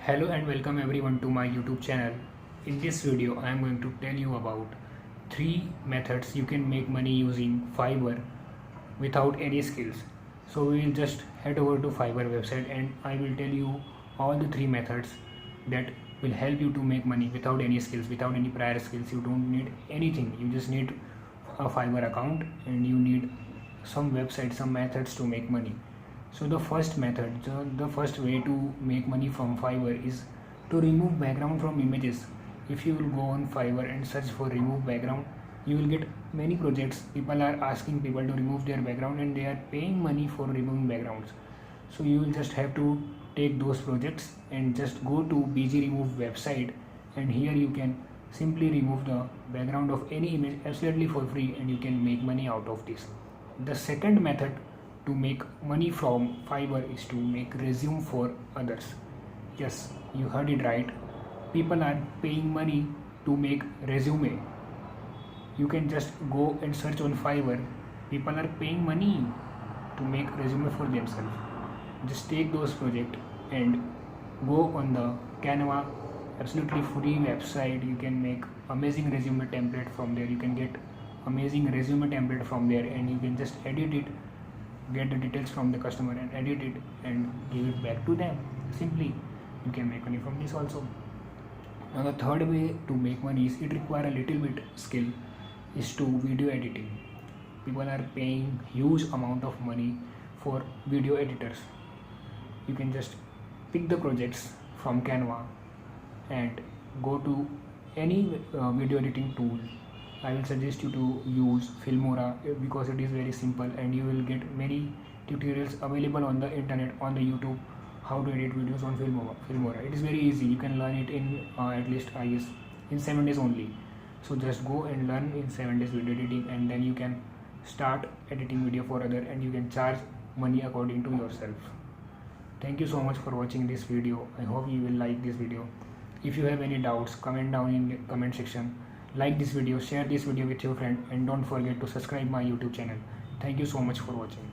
Hello and welcome everyone to my YouTube channel. In this video I am going to tell you about 3 methods you can make money using Fiverr without any skills. So we will just head over to Fiverr website and I will tell you all the 3 methods that will help you to make money without any skills, without any prior skills. You don't need anything. You just need a Fiverr account and you need some website, some methods to make money. So the first method, the first way to make money from Fiverr is to remove background from images. If you will go on Fiverr and search for remove background, you will get many projects. People are asking people to remove their background and they are paying money for removing backgrounds. So you will just have to take those projects and just go to BG remove website, and here you can simply remove the background of any image absolutely for free and you can make money out of this. The second method to make money from Fiverr is to make resume for others. Yes, you heard it right. People are paying money to make resume. You can just go and search on Fiverr. People are paying money to make resume for themselves. Just take those projects and go on the Canva, absolutely free website. You can make amazing resume template from there. You can get amazing resume template from there and you can just edit it, get the details from the customer and edit it and give it back to them. Simply you can make money from this also. Now the third way to make money is, it requires a little bit skill, is to video editing. People are paying huge amount of money for video editors. You can just pick the projects from Canva and go to any video editing tool. I will suggest you to use Filmora because it is very simple and you will get many tutorials available on the internet, on the YouTube, how to edit videos on Filmora. It is very easy. You can learn it in at least I guess in 7 days only. So just go and learn in 7 days video editing and then you can start editing video for other and you can charge money according to yourself. Thank you so much for watching this video. I hope you will like this video. If you have any doubts, comment down in the comment section. Like this video, share this video with your friend and don't forget to subscribe my YouTube channel. Thank you so much for watching.